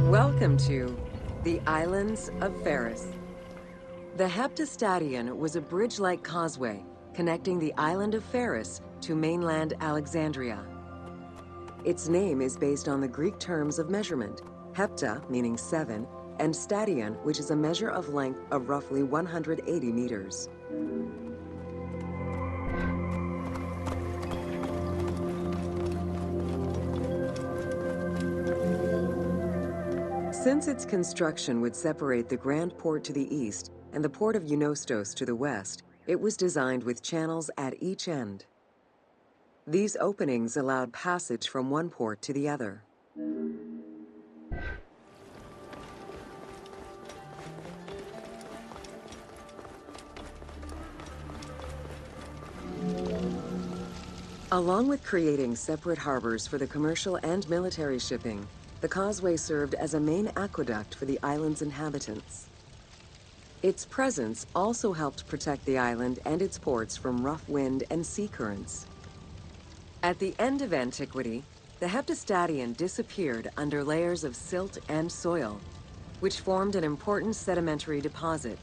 Welcome to the Islands of Pharos. The Heptastadion was a bridge-like causeway connecting the island of Pharos to mainland Alexandria. Its name is based on the Greek terms of measurement, hepta, meaning 7, and stadion, which is a measure of length of roughly 180 meters. Since its construction would separate the Grand Port to the east and the port of Eunostos to the west, it was designed with channels at each end. These openings allowed passage from one port to the other. Along with creating separate harbors for the commercial and military shipping, the causeway served as a main aqueduct for the island's inhabitants. Its presence also helped protect the island and its ports from rough wind and sea currents. At the end of antiquity, the Heptastadion disappeared under layers of silt and soil, which formed an important sedimentary deposit.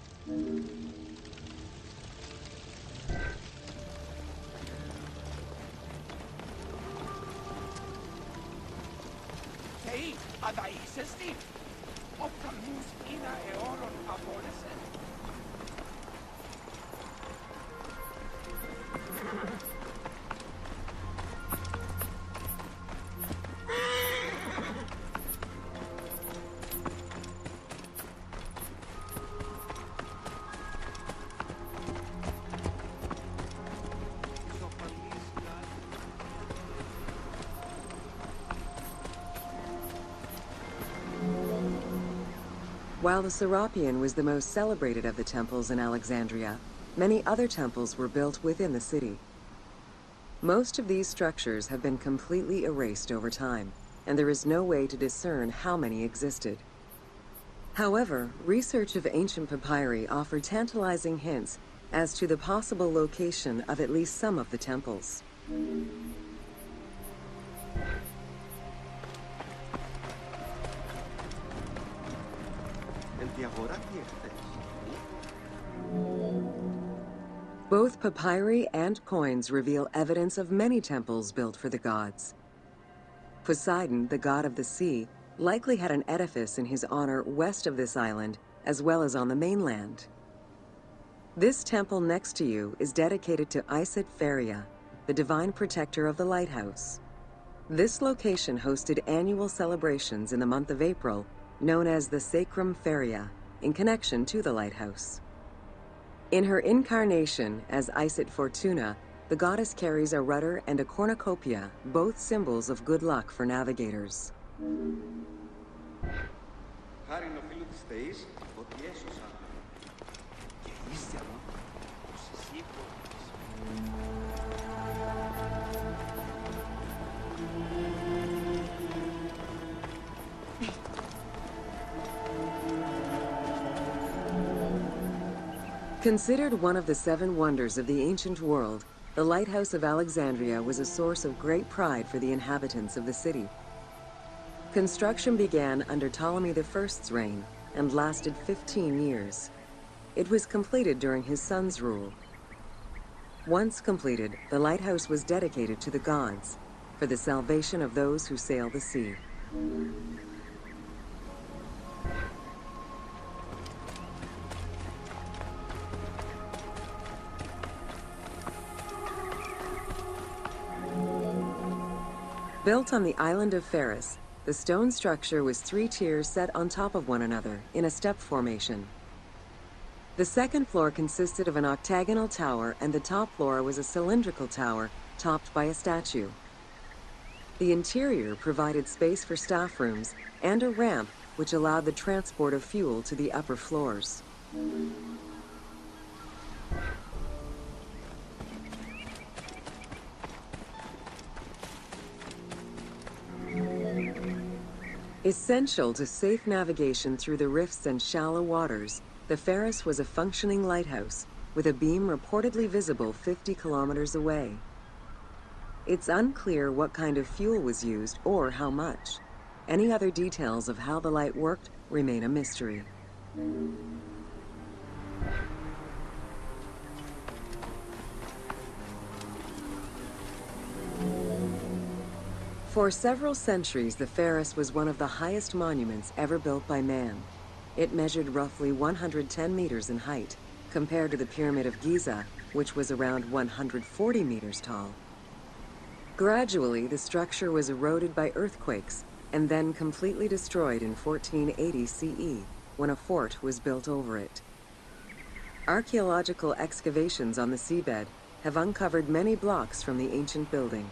While the Serapeum was the most celebrated of the temples in Alexandria, many other temples were built within the city. Most of these structures have been completely erased over time, and there is no way to discern how many existed. However, research of ancient papyri offered tantalizing hints as to the possible location of at least some of the temples. Both papyri and coins reveal evidence of many temples built for the gods. Poseidon, the god of the sea, likely had an edifice in his honor west of this island, as well as on the mainland. This temple next to you is dedicated to Isis Pharia, the divine protector of the lighthouse. This location hosted annual celebrations in the month of April, known as the Sacrum Pharia, in connection to the lighthouse. In her incarnation as Isis Fortuna, the goddess carries a rudder and a cornucopia, both symbols of good luck for navigators. Considered one of the 7 wonders of the ancient world, the Lighthouse of Alexandria was a source of great pride for the inhabitants of the city. Construction began under Ptolemy I's reign and lasted 15 years. It was completed during his son's rule. Once completed, the lighthouse was dedicated to the gods for the salvation of those who sail the sea. Built on the island of Pharos, the stone structure was 3 tiers set on top of one another in a step formation. The second floor consisted of an octagonal tower, and the top floor was a cylindrical tower topped by a statue. The interior provided space for staff rooms and a ramp which allowed the transport of fuel to the upper floors. Essential to safe navigation through the rifts and shallow waters, the Pharos was a functioning lighthouse with a beam reportedly visible 50 kilometers away. It's unclear what kind of fuel was used or how much. Any other details of how the light worked remain a mystery. For several centuries, the Pharos was one of the highest monuments ever built by man. It measured roughly 110 meters in height, compared to the Pyramid of Giza, which was around 140 meters tall. Gradually, the structure was eroded by earthquakes and then completely destroyed in 1480 CE, when a fort was built over it. Archaeological excavations on the seabed have uncovered many blocks from the ancient building.